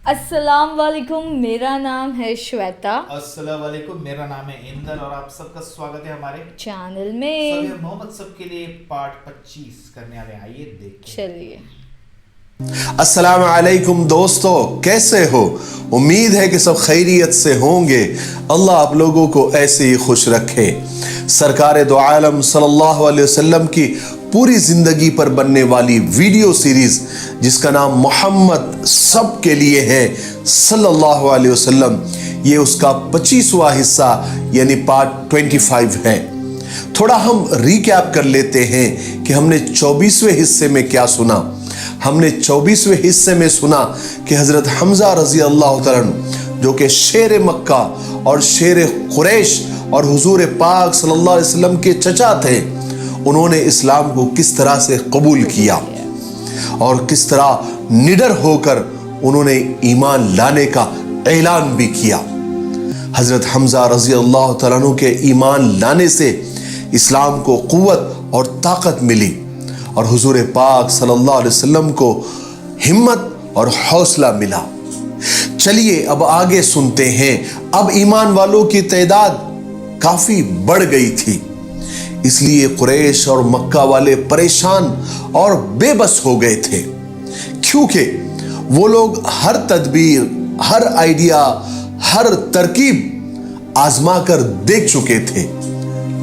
अस्सलाम वालेकुम, मेरा नाम है श्वेता। अस्सलाम वालेकुम, मेरा नाम है इंदर और आप सबका स्वागत है हमारे चैनल में। सभी मोहम्मद सब के लिए पार्ट 25 करने वाले हैं। आइए देखते हैं। चलिए, अस्सलाम वालेकुम दोस्तों, कैसे हो? उम्मीद है कि सब खैरियत से होंगे। अल्लाह आप लोगों को ऐसे ही खुश रखे। सरकार दो आलम सल्लल्लाहु अलैहि वसल्लम की पूरी जिंदगी पर बनने वाली वीडियो सीरीज जिसका नाम मोहम्मद सब के लिए है सल्लल्लाहु अलैहि वसल्लम, ये उसका 25वां हिस्सा यानी पार्ट 25 है। थोड़ा हम रिकैप कर लेते हैं कि हमने 24वें हिस्से में क्या सुना। हमने 24वें हिस्से में सुना कि हजरत हमजा रजी अल्लाह तआला अन्हु, जो कि शेर मक्का और शेर कुरैश और हुजूर पाक सल्लल्लाहु अलैहि वसल्लम के चचा थे, उन्होंने इस्लाम को किस तरह से कबूल किया और किस तरह निडर होकर उन्होंने ईमान लाने का ऐलान भी किया। हजरत हमजा रजी अल्लाह तआला अन्हु के ईमान लाने से इस्लाम को कुव्वत और ताकत मिली और हुजूर पाक सल्लल्लाहु अलैहि वसल्लम को हिम्मत और हौसला मिला। चलिए अब आगे सुनते हैं। अब ईमान वालों की तादाद काफी बढ़ गई थी, इसलिए कुरैश और मक्का वाले परेशान और बेबस हो गए थे, क्योंकि वो लोग हर तदबीर, हर आइडिया, हर तरकीब आजमा कर देख चुके थे,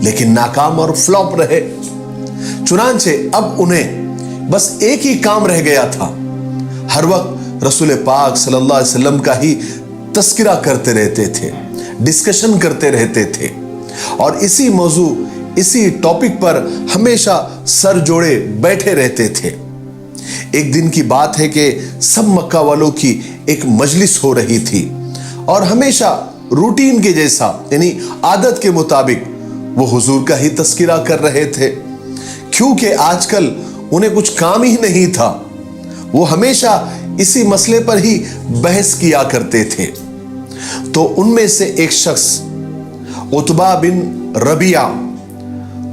लेकिन नाकाम और फ्लॉप रहे। चुनांचे अब उन्हें बस एक ही काम रह गया था। हर वक्त रसूल पाक सल्लल्लाहु अलैहि वसल्लम का ही तस्करा करते रहते थे, डिस्कशन करते रहते थे और इसी मौजू, इसी टॉपिक पर हमेशा सर जोड़े बैठे रहते थे। एक दिन की बात है कि सब मक्का वालों की एक मजलिस हो रही थी और हमेशा रूटीन के जैसा यानी आदत के मुताबिक वो हुजूर का ही तस्करा कर रहे थे, क्योंकि आजकल उन्हें कुछ काम ही नहीं था। वो हमेशा इसी मसले पर ही बहस किया करते थे। तो उनमें से एक शख्स उतबा बिन रबिया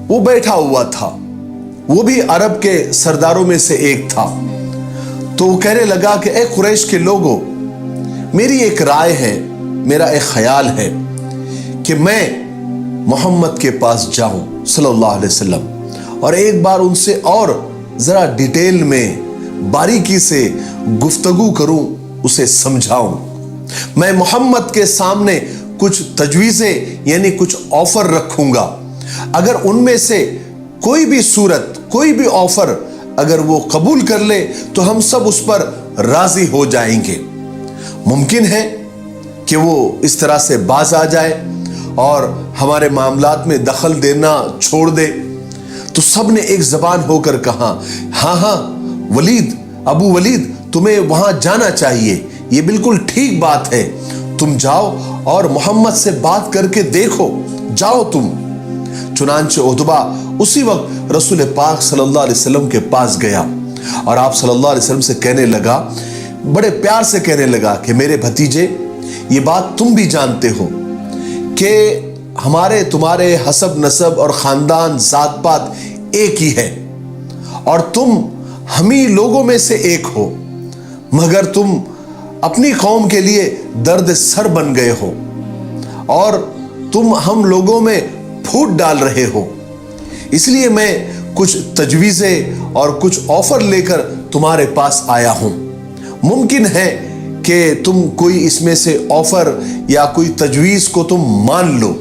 वो बैठा हुआ था, वो भी अरब के सरदारों में से एक था। तो वो कहने लगा कि ए कुरैश के लोगों, मेरी एक राय है, मेरा एक ख्याल है कि मैं मोहम्मद के पास जाऊं सल्लल्लाहु अलैहि वसल्लम और एक बार उनसे और जरा डिटेल में बारीकी से गुफ्तगू करूं, उसे समझाऊं। मैं मोहम्मद के सामने कुछ तजवीज़ें यानी कुछ ऑफर रखूंगा। अगर उनमें से कोई भी सूरत, कोई भी ऑफर अगर वो कबूल कर ले तो हम सब उस पर राजी हो जाएंगे। मुमकिन है कि वो इस तरह से बाज आ जाए और हमारे मामलात में दखल देना छोड़ दे। तो सब ने एक जबान होकर कहा, हाँ हाँ वलीद, अबू वलीद, तुम्हें वहां जाना चाहिए, ये बिल्कुल ठीक बात है। तुम जाओ और मोहम्मद से बात करके देखो, जाओ तुम। चुनांचे उतबा उसी वक्त रसूल पाक सल्लल्लाहु अलैहि वसल्लम के पास गया और आप सल्लल्लाहु अलैहि वसल्लम से कहने लगा, बड़े प्यार से कहने लगा कि मेरे भतीजे, ये बात तुम भी जानते हो कि हमारे तुम्हारे हसब नसब और खानदान जात पात एक ही है और तुम हम ही लोगों में से एक हो, मगर तुम अपनी कौम के लिए दर्द सर बन गए हो और तुम हम लोगों में फूट डाल रहे हो। इसलिए मैं कुछ तजवीज़ें और कुछ ऑफर लेकर तुम्हारे पास आया हूं। मुमकिन है कि तुम कोई इसमें से ऑफर या कोई तजवीज़ को तुम मान लो।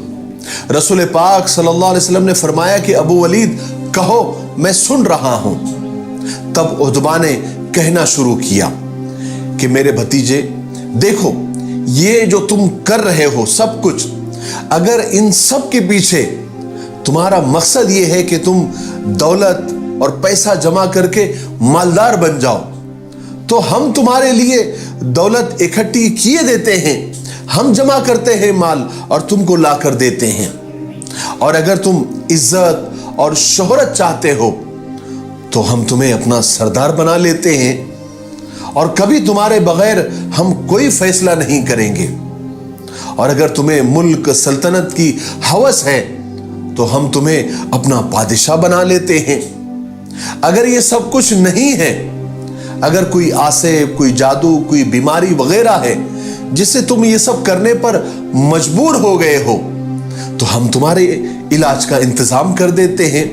रसूल पाक सल्लल्लाहु अलैहि वसल्लम ने फरमाया कि अबू वलीद कहो, मैं सुन रहा हूं। तब उतबा ने कहना शुरू किया कि मेरे भतीजे देखो, ये जो तुम कर रहे हो सब कुछ, अगर इन सब के पीछे तुम्हारा मकसद ये है कि तुम दौलत और पैसा जमा करके मालदार बन जाओ, तो हम तुम्हारे लिए दौलत इकट्ठी किए देते हैं, हम जमा करते हैं माल और तुमको ला कर देते हैं। और अगर तुम इज्जत और शोहरत चाहते हो तो हम तुम्हें अपना सरदार बना लेते हैं और कभी तुम्हारे बगैर हम कोई फैसला नहीं करेंगे। और अगर तुम्हें मुल्क सल्तनत की हवस है तो हम तुम्हें अपना बादशाह बना लेते हैं। अगर ये सब कुछ नहीं है, اگر کوئی آسیب، کوئی جادو، کوئی بیماری وغیرہ ہے جس سے تم یہ سب کرنے پر مجبور ہو گئے ہو تو ہم تمہارے علاج کا انتظام کر دیتے ہیں،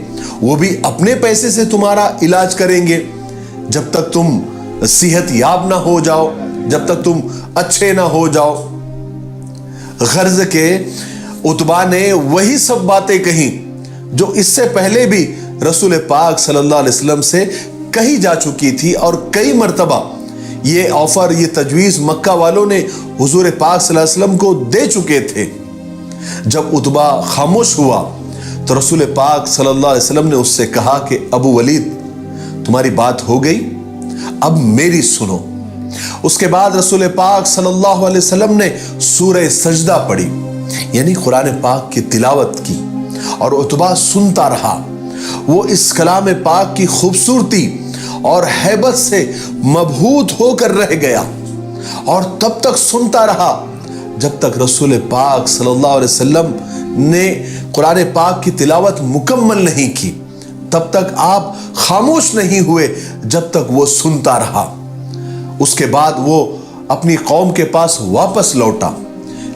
وہ بھی اپنے پیسے سے تمہارا علاج کریں گے جب تک تم صحت یاب نہ ہو جاؤ، جب تک تم اچھے نہ ہو جاؤ۔ غرض کے عتبہ نے وہی سب باتیں کہیں جو اس سے پہلے بھی رسول پاک صلی اللہ علیہ وسلم سے کہی جا چکی تھی، اور کئی مرتبہ یہ آفر، یہ تجویز مکہ والوں نے حضور پاک صلی اللہ علیہ وسلم کو دے چکے تھے۔ جب عتبہ خاموش ہوا تو رسول پاک صلی اللہ علیہ وسلم نے اس سے کہا کہ ابو ولید، تمہاری بات ہو گئی، اب میری سنو۔ اس کے بعد رسول پاک صلی اللہ علیہ وسلم نے سورہ سجدہ پڑھی، یعنی قرآن پاک کی تلاوت کی، اور عتبہ سنتا رہا۔ وہ اس کلام پاک کی خوبصورتی اور ہیبت سے مبہوت ہو کر رہ گیا، اور تب تک سنتا رہا جب تک رسول پاک صلی اللہ علیہ وسلم نے قرآن پاک کی تلاوت مکمل نہیں کی، تب تک آپ خاموش نہیں ہوئے جب تک وہ سنتا رہا۔ اس کے بعد وہ اپنی قوم کے پاس واپس لوٹا،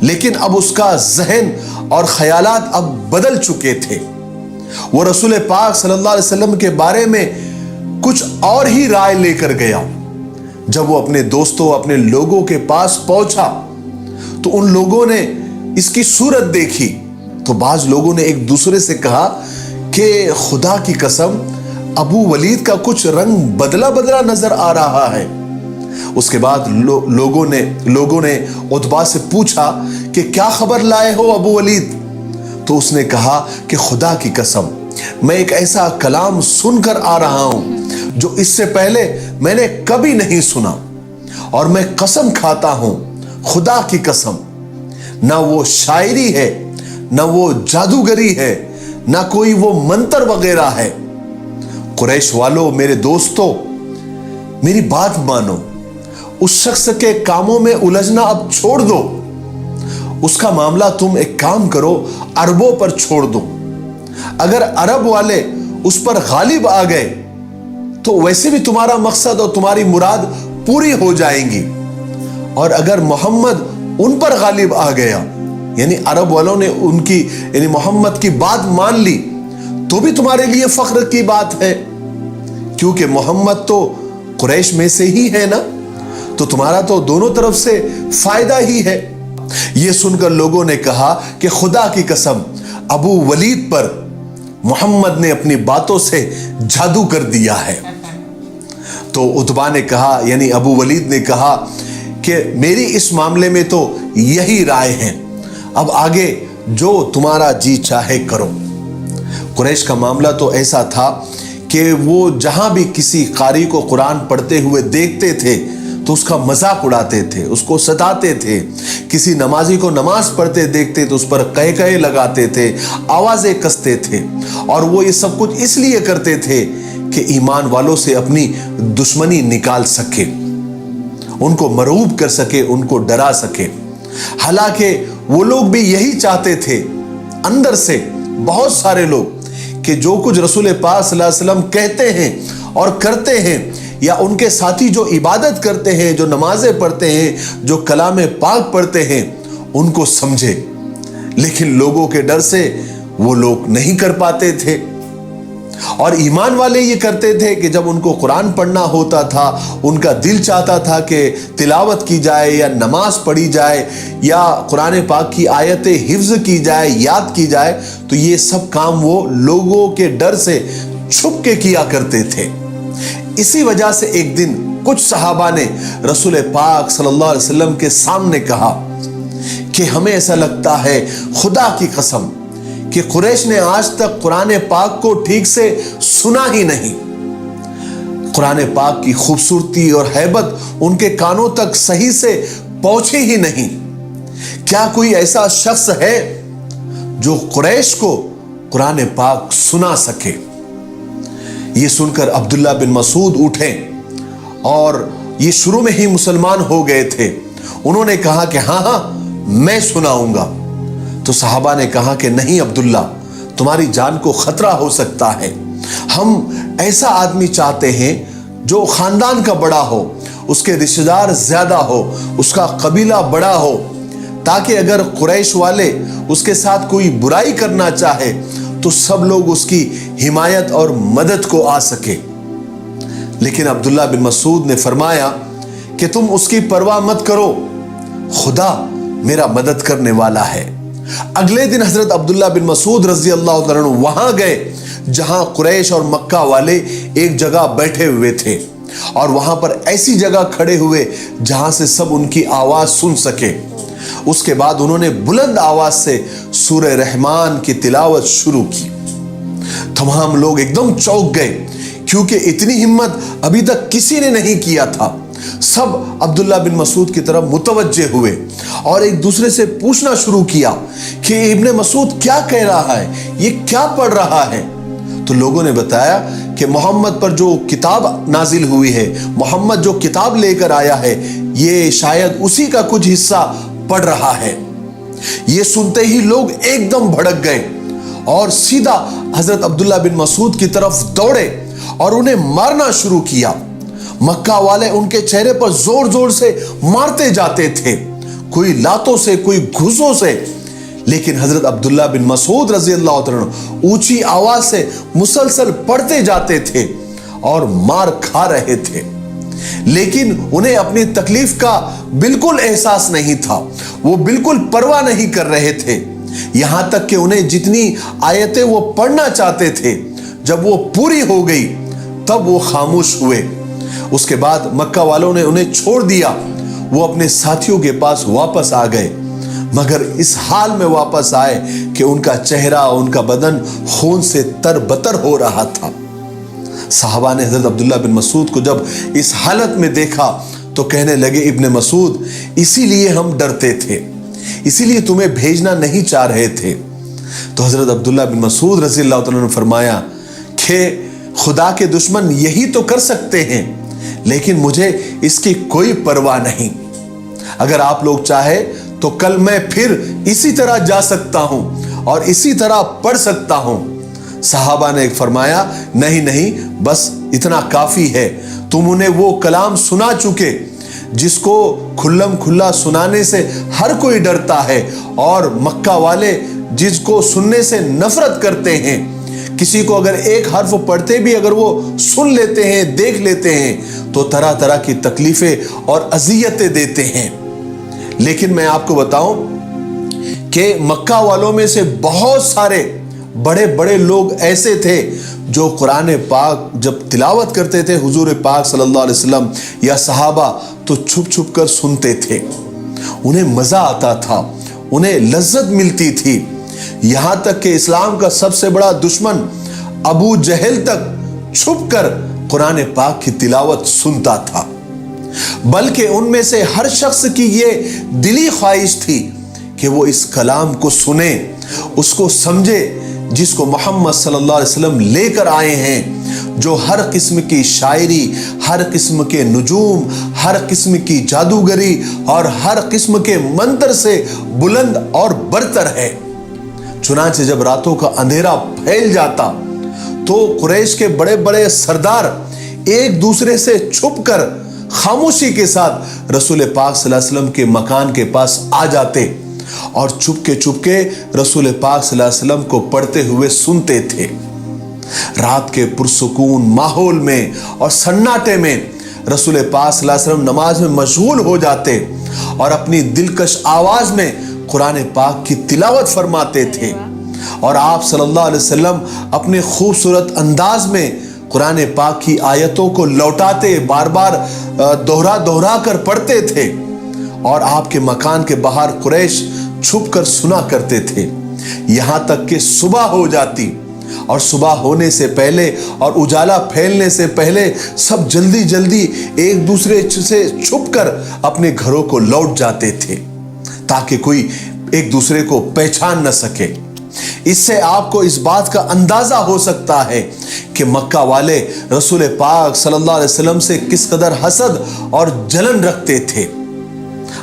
لیکن اب اس کا ذہن اور خیالات اب بدل چکے تھے۔ وہ رسول پاک صلی اللہ علیہ وسلم کے بارے میں کچھ اور ہی رائے لے کر گیا۔ جب وہ اپنے دوستوں، اپنے لوگوں کے پاس پہنچا تو ان لوگوں نے اس کی صورت دیکھی تو بعض لوگوں نے ایک دوسرے سے کہا کہ خدا کی قسم ابو ولید کا کچھ رنگ بدلا بدلا نظر آ رہا ہے۔ اس کے بعد لوگوں نے عتبہ سے پوچھا کہ کیا خبر لائے ہو ابو ولید؟ تو اس نے کہا کہ خدا کی قسم میں ایک ایسا کلام سن کر آ رہا ہوں جو اس سے پہلے میں نے کبھی نہیں سنا، اور میں قسم کھاتا ہوں خدا کی قسم، نہ وہ شاعری ہے، نہ وہ جادوگری ہے، نہ کوئی وہ منتر وغیرہ ہے۔ قریش والو، میرے دوستو، میری بات مانو، اس شخص کے کاموں میں الجھنا اب چھوڑ دو۔ اس کا معاملہ تم ایک کام کرو، عربوں پر چھوڑ دو۔ اگر عرب والے اس پر غالب آ گئے تو ویسے بھی تمہارا مقصد اور تمہاری مراد پوری ہو جائیں گی، اور اگر محمد ان پر غالب آ گیا، یعنی عرب والوں نے ان کی یعنی محمد کی بات مان لی، تو بھی تمہارے لیے فخر کی بات ہے، کیونکہ محمد تو قریش میں سے ہی ہے نا، تو تمہارا تو دونوں طرف سے فائدہ ہی ہے۔ یہ سن کر لوگوں نے کہا کہ خدا کی قسم ابو ولید پر محمد نے اپنی باتوں سے جادو کر دیا ہے۔ تو عتبہ نے کہا، یعنی ابو ولید نے کہا کہ میری اس معاملے میں تو یہی رائے ہے، اب آگے جو تمہارا جی چاہے کرو۔ قریش کا معاملہ تو ایسا تھا کہ وہ جہاں بھی کسی قاری کو قرآن پڑھتے ہوئے دیکھتے تھے تو اس کا مذاق اڑاتے تھے، اس کو ستاتے تھے۔ کسی نمازی کو نماز پڑھتے دیکھتے تو اس پر قہقہے لگاتے تھے، آوازیں کستے تھے، اور وہ یہ سب کچھ اس لیے کرتے تھے کہ ایمان والوں سے اپنی دشمنی نکال سکے، ان کو مرعوب کر سکے، ان کو ڈرا سکے۔ حالانکہ وہ لوگ بھی یہی چاہتے تھے اندر سے، بہت سارے لوگ، کہ جو کچھ رسول پاک صلی اللہ علیہ وسلم کہتے ہیں اور کرتے ہیں، یا ان کے ساتھی جو عبادت کرتے ہیں، جو نمازیں پڑھتے ہیں، جو کلام پاک پڑھتے ہیں، ان کو سمجھے، لیکن لوگوں کے ڈر سے وہ لوگ نہیں کر پاتے تھے۔ اور ایمان والے یہ کرتے تھے کہ جب ان کو قرآن پڑھنا ہوتا تھا، ان کا دل چاہتا تھا کہ تلاوت کی جائے یا نماز پڑھی جائے یا قرآن پاک کی آیتیں حفظ کی جائے، یاد کی جائے، تو یہ سب کام وہ لوگوں کے ڈر سے چھپ کے کیا کرتے تھے۔ اسی وجہ سے ایک دن کچھ صحابہ نے رسول پاک صلی اللہ علیہ وسلم کے سامنے کہا کہ ہمیں ایسا لگتا ہے خدا کی قسم کہ قریش نے آج تک قرآن پاک کو ٹھیک سے سنا ہی نہیں، قرآن پاک کی خوبصورتی اور ہیبت ان کے کانوں تک صحیح سے پہنچی ہی نہیں۔ کیا کوئی ایسا شخص ہے جو قریش کو قرآن پاک سنا سکے؟ یہ سن کر عبداللہ بن مسعود اٹھے، اور یہ شروع میں ہی مسلمان ہو گئے تھے۔ انہوں نے کہا کہ ہاں میں سناؤں گا۔ تو صحابہ نے کہا کہ نہیں عبداللہ، تمہاری جان کو خطرہ ہو سکتا ہے، ہم ایسا آدمی چاہتے ہیں जो खानदान का बड़ा हो, उसके रिश्तेदार ज्यादा हो, उसका कबीला बड़ा हो, ताकि अगर कुरैश वाले उसके साथ कोई बुराई करना चाहे तो सब लोग उसकी हिमायत और मदद को आ सके। लेकिन अब्दुल्ला बिन मसूद ने फरमाया कि तुम उसकी परवाह मत करो, खुदा मेरा मदद करने वाला है। अगले दिन हजरत अब्दुल्ला बिन मसूद रजी अल्लाह तआला अन्हु वहां गए जहां कुरैश और मक्का वाले एक जगह बैठे हुए थे, और वहां पर ऐसी जगह खड़े हुए जहां से सब उनकी आवाज सुन सके। उसके बाद उन्होंने बुलंद आवाज से सूरह रहमान की तिलावत शुरू की। तमाम लोग एकदम चौंक गए, क्योंकि इतनी हिम्मत अभी तक किसी ने नहीं किया था। सब अब्दुल्ला बिन मसूद की तरफ मुतवज्जे हुए और एक दूसरे से पूछना शुरू किया कि इब्ने मसूद क्या कह रहा है, ये क्या पढ़ रहा है। तो लोगों ने बताया कि मोहम्मद पर जो किताब नाजिल हुई है, मोहम्मद जो किताब लेकर आया है, ये शायद उसी का कुछ हिस्सा पढ़ रहा है। ये सुनते ही लोग एकदम भड़क गए और सीधा हजरत अब्दुल्ला बिन मसूद की तरफ दौड़े और उन्हें मारना शुरू किया। मक्का वाले उनके चेहरे पर जोर जोर से मारते जाते थे, कोई लातों से, कोई घुसों से। लेकिन हजरत अब्दुल्ला बिन मसूद रजी अल्लाह तआला अन्हु ऊंची आवाज से मुसलसल पढ़ते जाते थे और मार खा रहे थे, लेकिन उन्हें अपनी तकलीफ का बिल्कुल एहसास नहीं था। वो बिल्कुल परवाह नहीं कर रहे थे। यहां तक कि उन्हें जितनी आयतें वो पढ़ना चाहते थे, जब वो पूरी हो गई तब वो खामोश हुए। उसके बाद मक्का वालों ने उन्हें छोड़ दिया। वो अपने साथियों के पास वापस आ गए, मगर इस हाल में वापस आए कि उनका चेहरा, उनका बदन खून से तरबतर हो रहा था। साहबा ने हजरत अब्दुल्ला बिन मसूद को जब इस हालत में देखा तो कहने लगे, इब्ने मसूद, इसीलिए हम डरते थे, इसीलिए तुम्हें भेजना नहीं चाह रहे थे। तो हजरत अब्दुल्ला बिन मसूद रज़ी अल्लाह तआला ने फरमाया कि खुदा के दुश्मन यही तो कर सकते हैं, लेकिन मुझे इसकी कोई परवाह नहीं। अगर आप लोग चाहे तो कल मैं फिर इसी तरह जा सकता हूं और इसी तरह पढ़ सकता हूं। साहबा ने फरमाया, नहीं नहीं, बस इतना काफी है। तुम उन्हें वो कलाम सुना चुके जिसको खुल्लम खुल्ला सुनाने से हर कोई डरता है, और मक्का वाले जिसको सुनने से नफरत करते हैं। किसी को अगर एक हर्फ पढ़ते भी अगर वो सुन लेते हैं, देख लेते हैं, तो तरह तरह की तकलीफें और अजियतें देते हैं। लेकिन मैं आपको बताऊं कि मक्का वालों में से बहुत सारे बड़े बड़े लोग ऐसे थे जो कुरान पाक जब तिलावत करते थे हुजूर पाक सल्लल्लाहु अलैहि वसल्लम या सहाबा, तो छुप छुप कर सुनते थे। उन्हें मजा आता था, उन्हें लज्जत मिलती थी। यहां तक कि इस्लाम का सबसे बड़ा दुश्मन अबू जहल तक छुप कर कुरान पाक की तिलावत सुनता था। बल्कि उनमें से हर शख्स की ये दिली ख्वाहिश थी कि वो इस कलाम को सुने, उसको समझे, जिसको मोहम्मद सल्लल्लाहु अलैहि वसल्लम लेकर आए हैं, जो हर किस्म की शायरी, हर किस्म के नुजूम, हर किस्म की जादूगरी और हर किस्म के मंत्र से बुलंद और बरतर है। चुनांचे जब रातों का अंधेरा फैल जाता तो कुरैश के बड़े बड़े सरदार एक दूसरे से छुपकर खामोशी के साथ रसूल पाक सल्लल्लाहु अलैहि वसल्लम के मकान के पास आ जाते और चुपके रसूल पाक सल्लल्लाहु अलैहि वसल्लम को पढ़ते हुए सुनते थे। रात के पुरसुकून माहौल में और सन्नाटे में रसूल पाक सल्लल्लाहु अलैहि वसल्लम नमाज में मशगूल हो जाते और अपनी दिलकश आवाज में कुरान पाक की तिलावत फरमाते थे, और आप सल्लल्लाहु अलैहि वसल्लम अपने खूबसूरत अंदाज में कुरान पाक की आयतों को लौटाते, बार बार दोहरा दोहरा कर पढ़ते थे, और आपके मकान के बाहर कुरैश छुप कर सुना करते थे। यहां तक कि सुबह हो जाती और सुबह होने से पहले और उजाला फैलने से पहले सब जल्दी जल्दी एक दूसरे से छुपकर अपने घरों को लौट जाते थे ताकि कोई एक दूसरे को पहचान न सके। इससे आपको इस बात का अंदाजा हो सकता है कि मक्का वाले रसूल पाक सल्लल्लाहु अलैहि वसल्लम से किस कदर हसद और जलन रखते थे।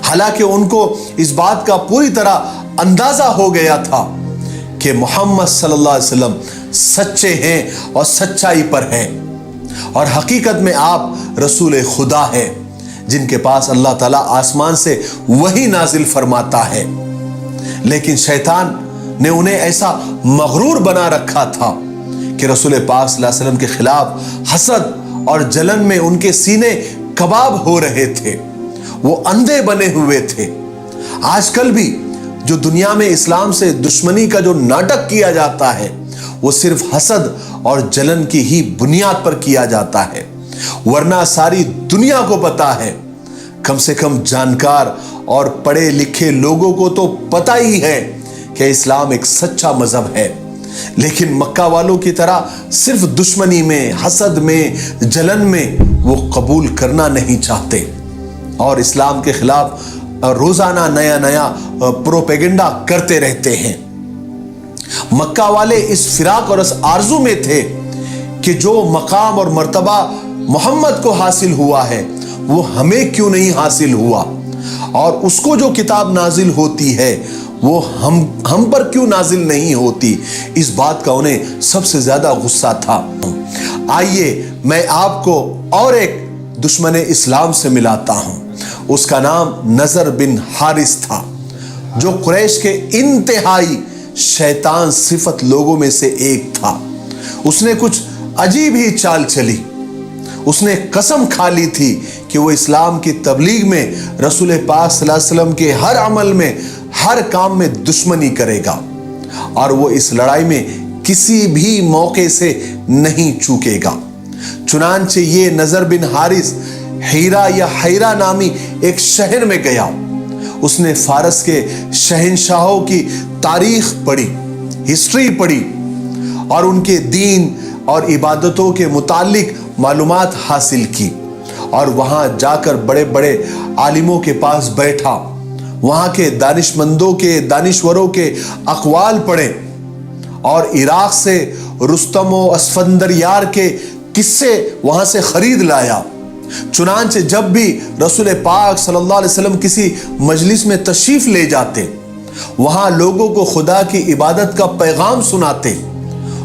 हालांकि उनको इस बात का पूरी तरह अंदाजा हो गया था कि मोहम्मद सल्लल्लाहु अलैहि वसल्लम सच्चे हैं और सच्चाई पर हैं। اور حقیقت میں آپ رسول خدا ہے جن کے پاس اللہ تعالیٰ آسمان سے وہی نازل فرماتا ہے. لیکن شیطان نے انہیں ایسا مغرور بنا رکھا تھا کہ رسول پاک صلی اللہ علیہ وسلم کے خلاف حسد اور جلن میں ان کے سینے کباب ہو رہے تھے. وہ اندھے بنے ہوئے تھے. آج کل بھی جو دنیا میں اسلام سے دشمنی کا جو ناٹک کیا جاتا ہے وہ صرف حسد اور جلن کی ہی بنیاد پر کیا جاتا ہے. ورنہ ساری دنیا کو پتا ہے, کم سے کم جانکار اور پڑھے لکھے لوگوں کو تو پتا ہی ہے کہ اسلام ایک سچا مذہب ہے. لیکن مکہ والوں کی طرح صرف دشمنی میں, حسد میں, جلن میں وہ قبول کرنا نہیں چاہتے اور اسلام کے خلاف روزانہ نیا نیا پروپیگنڈا کرتے رہتے ہیں. مکہ والے اس فراق اور اس آرزو میں تھے کہ جو مقام اور مرتبہ محمد کو حاصل ہوا ہے وہ ہمیں کیوں نہیں حاصل ہوا, اور اس کو جو کتاب نازل ہوتی ہے وہ ہم پر کیوں نازل نہیں ہوتی. اس بات کا انہیں سب سے زیادہ غصہ تھا. آئیے میں آپ کو اور ایک دشمن اسلام سے ملاتا ہوں. اس کا نام نضر بن حارث تھا جو قریش کے انتہائی شیطان صفت لوگوں میں سے ایک تھا. اس نے کچھ عجیب ہی چال چلی. اس نے قسم کھا لی تھی کہ وہ اسلام کی تبلیغ میں, رسول پاک صلی اللہ علیہ وسلم کے ہر عمل میں, ہر کام میں دشمنی کرے گا اور وہ اس لڑائی میں کسی بھی موقع سے نہیں چوکے گا. چنانچہ یہ نضر بن حارث ہیرا یا حیرا نامی ایک شہر میں گیا. اس نے فارس کے شہنشاہوں کی تاریخ پڑھی, ہسٹری پڑھی اور ان کے دین اور عبادتوں کے متعلق معلومات حاصل کی, اور وہاں جا کر بڑے بڑے عالموں کے پاس بیٹھا. وہاں کے دانشمندوں کے, دانشوروں کے اقوال پڑھے اور عراق سے رستم و اسفندیار کے قصے وہاں سے خرید لایا. چنانچہ جب بھی رسول پاک صلی اللہ علیہ وسلم کسی مجلس میں تشریف لے جاتے, وہاں لوگوں کو خدا کی عبادت کا پیغام سناتے,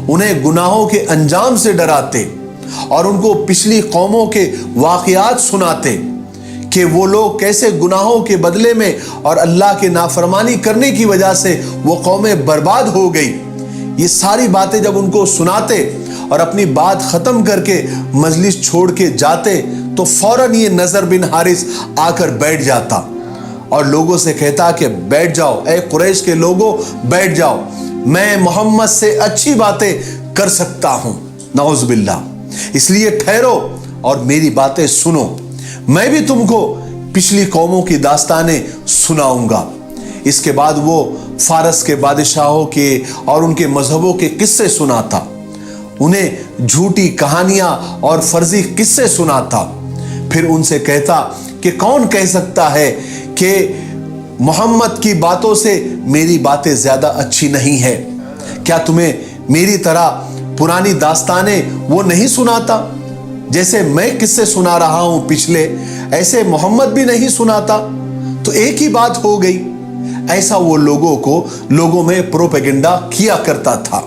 انہیں گناہوں کے انجام سے ڈراتے اور ان کو پچھلی قوموں کے واقعات سناتے کہ وہ لوگ کیسے گناہوں کے بدلے میں اور اللہ کے نافرمانی کرنے کی وجہ سے وہ قومیں برباد ہو گئی. یہ ساری باتیں جب ان کو سناتے اور اپنی بات ختم کر کے مجلس چھوڑ کے جاتے تو فوراً یہ نضر بن حارث آ کر بیٹھ جاتا اور لوگوں سے کہتا کہ بیٹھ جاؤ, اے قریش کے لوگوں بیٹھ جاؤ, میں محمد سے اچھی باتیں کر سکتا ہوں. نعوذ باللہ. اس لیے ٹھہرو اور میری باتیں سنو, میں بھی تم کو پچھلی قوموں کی داستانیں سناؤں گا. اس کے بعد وہ فارس کے بادشاہوں کے اور ان کے مذہبوں کے قصے سناتا, انہیں جھوٹی کہانیاں اور فرضی قصے سناتا. پھر ان سے کہتا کہ کون کہہ سکتا ہے کہ محمد کی باتوں سے میری باتیں زیادہ اچھی نہیں ہے؟ کیا تمہیں میری طرح پرانی داستانیں وہ نہیں سناتا؟ جیسے میں قصے سنا رہا ہوں پچھلے, ایسے محمد بھی نہیں سناتا. تو ایک ہی بات ہو گئی. ایسا وہ لوگوں میں پروپیگنڈا کیا کرتا تھا.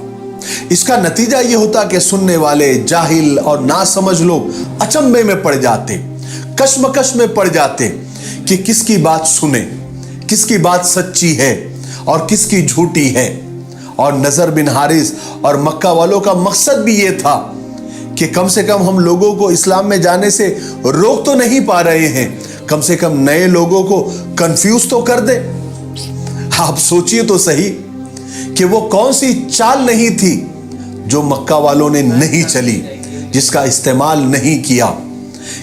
اس کا نتیجہ یہ ہوتا کہ سننے والے جاہل اور ناسمجھ لوگ اچنبے میں پڑ جاتے, کشمکش میں پڑ جاتے کہ کس کی بات سنیں, کس کی بات سچی ہے اور کس کی جھوٹی ہے. اور نضر بن حارث اور مکہ والوں کا مقصد بھی یہ تھا کہ کم سے کم ہم لوگوں کو اسلام میں جانے سے روک تو نہیں پا رہے ہیں, کم سے کم نئے لوگوں کو کنفیوز تو کر دے. آپ سوچئے تو صحیح کہ وہ کون سی چال نہیں تھی جو مکہ والوں نے نہیں چلی, جس کا استعمال نہیں کیا,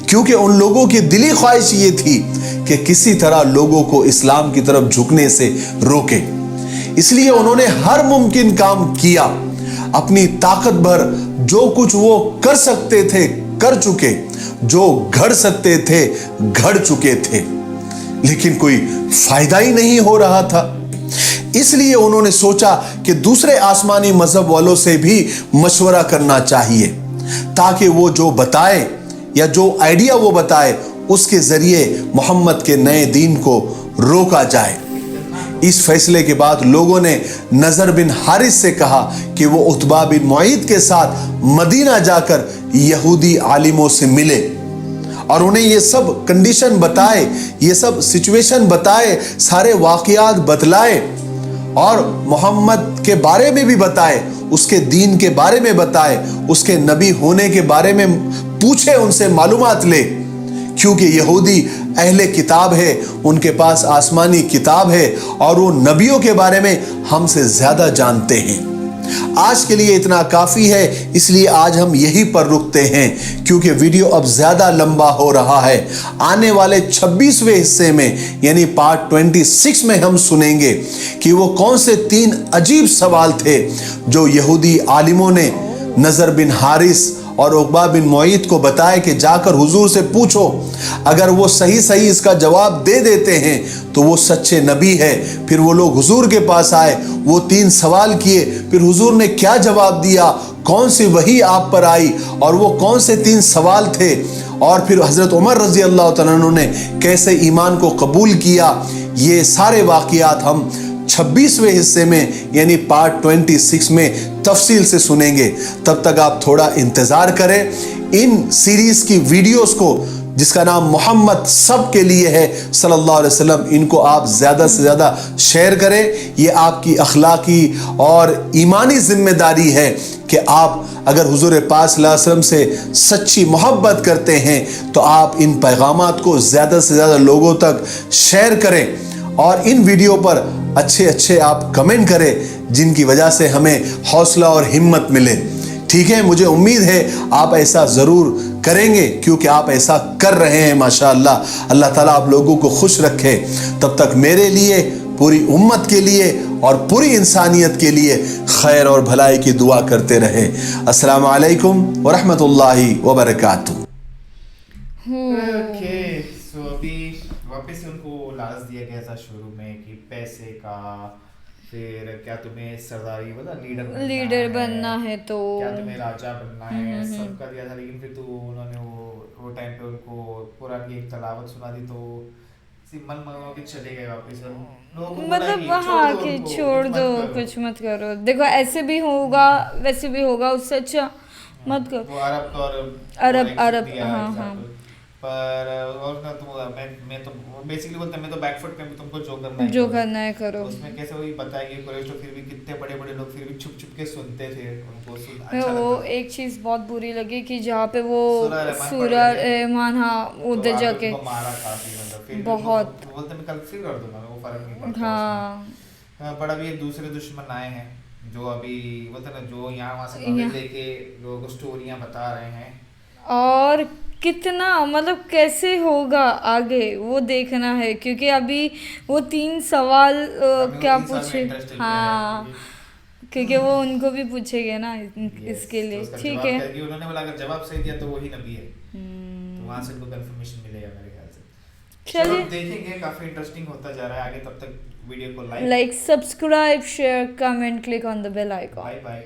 کیونکہ ان لوگوں کی دلی خواہش یہ تھی کہ کسی طرح لوگوں کو اسلام کی طرف جھکنے سے روکے. اس لیے انہوں نے ہر ممکن کام کیا, اپنی طاقت بھر جو کچھ وہ کر سکتے تھے کر چکے, جو گھڑ سکتے تھے گھڑ چکے تھے, لیکن کوئی فائدہ ہی نہیں ہو رہا تھا. اس لیے انہوں نے سوچا کہ دوسرے آسمانی مذہب والوں سے بھی مشورہ کرنا چاہیے تاکہ وہ جو بتائے یا جو آئیڈیا وہ بتائے اس کے ذریعے محمد کے نئے دین کو روکا جائے. اس فیصلے کے بعد لوگوں نے نضر بن حارث سے کہا کہ وہ عتبہ بن معیط کے ساتھ मदीना जाकर यहूदी आलिमों से मिले और उन्हें ये सब कंडीशन बताए, ये सब सिचुएशन बताए, सारे वाकयात बतलाए और मोहम्मद के बारे में भी बताए, उसके दीन के बारे में बताए, उसके नबी होने के बारे में पूछे, उनसे मालूमात ले, क्योंकि यहूदी अहले किताब है, उनके पास आसमानी किताब है और वो नबियों के बारे में हमसे ज्यादा जानते हैं। आज के लिए इतना काफी है, इसलिए आज हम यहीं पर रुकते हैं क्योंकि वीडियो अब ज्यादा लंबा हो रहा है। आने वाले 26वें हिस्से में यानी पार्ट 26 में हम सुनेंगे कि वो कौन से 3 अजीब सवाल थे जो यहूदी आलिमों ने नजर बिन हारिस और उकबा बिन मुईत को बताया कि जाकर हुजूर से पूछो, अगर वो सही सही इसका जवाब दे देते हैं तो वो सच्चे नबी है। फिर वो लोग हुजूर के पास आए, वो 3 सवाल किए, फिर हुजूर ने क्या जवाब दिया, कौन सी वही आप पर आई और वो कौन से 3 सवाल थे, और फिर हजरत उमर रजी अल्लाह तआला अन्हु ने कैसे ईमान को कबूल किया। ये सारे वाक़ियात हम 26वें हिस्से में यानी पार्ट 26 में तफसील से सुनेंगे। तब तक आप थोड़ा इंतजार करें। इन सीरीज की वीडियोस को जिसका नाम मोहम्मद सब के लिए है सल्लल्लाहु अलैहि वसल्लम, इनको आप ज़्यादा से ज़्यादा शेयर करें। ये आपकी अखलाकी और ईमानी जिम्मेदारी है कि आप अगर हुजूर पाक सल्लल्लाहु अलैहि वसल्लम से सच्ची मोहब्बत करते हैं तो आप इन पैगामात को ज़्यादा से ज़्यादा लोगों तक शेयर करें और इन वीडियो पर अच्छे अच्छे आप कमेंट करें जिनकी वजह से हमें हौसला और हिम्मत मिले। ठीक है, मुझे उम्मीद है आप ऐसा ज़रूर करेंगे क्योंकि आप ऐसा कर रहे हैं माशाअल्लाह। अल्लाह ताला आप लोगों को खुश रखे। तब तक मेरे लिए, पूरी उम्मत के लिए और पूरी इंसानियत के लिए खैर और भलाई की दुआ करते रहे। अस्सलाम वालेकुम व रहमतुल्लाहि व बरकातुहू। ओके, सो अभी वापस से उनको लालच दिया गया था शुरू में कि पैसे का, फिर क्या तुम्हें सरदारी मतलब लीडर बनना है तो क्या तुम्हें राजा बनना है, सबका दिया था। लेकिन फिर तो उन्होंने वो टाइम पे उनको कुरान की एक तलावत सुना दी तो मन मंगवा के चले गए वापस। लोगों को मतलब वहाँ के छोड़ दो, कुछ मत करो। देखो ऐसे भी होगा वैसे भी होगा, उससे अच्छा मत करो। वो अरब तो अरब हाँ पर और ना तुम मैं तो बेसिकली बोलता मैं तो बैकफुट पे तुमको जो करना है करो। उसमें कैसे वही बताएंगे कुरैश तो फिर भी कितने बड़े बड़े लोग फिर भी छुप छुप के सुनते थे उनको अच्छा वो एक चीज बहुत बुरी लगी कि जहाँ पे वो सूरह रहमान हाँ उधर जाके मारा काफी मतलब फिर बहुत बोलते मैं कल फिर कर दूंगा, वो फर्क नहीं पड़ता। हाँ बड़ा भी एक दूसरे दुश्मन आए हैं जो अभी बोलते ना जो यहाँ वहाँ से लेके लोगों को स्टोरियाँ बता रहे हैं और कितना मतलब कैसे होगा आगे वो देखना है क्योंकि अभी वो 3 सवाल क्या पूछे हाँ क्योंकि वो उनको भी पूछेंगे ना इसके लिए। ठीक है, उन्होंने बोला अगर जवाब सही दिया तो वही नबी है, तो वहाँ से उनको कंफर्मेशन मिलेगा मेरे ख्याल से। चलिए देखेंगे, काफी इंटरेस्टिंग होता जा रहा है आगे। तब तक वीडियो को like subscribe share comment click on the bell icon. Bye bye.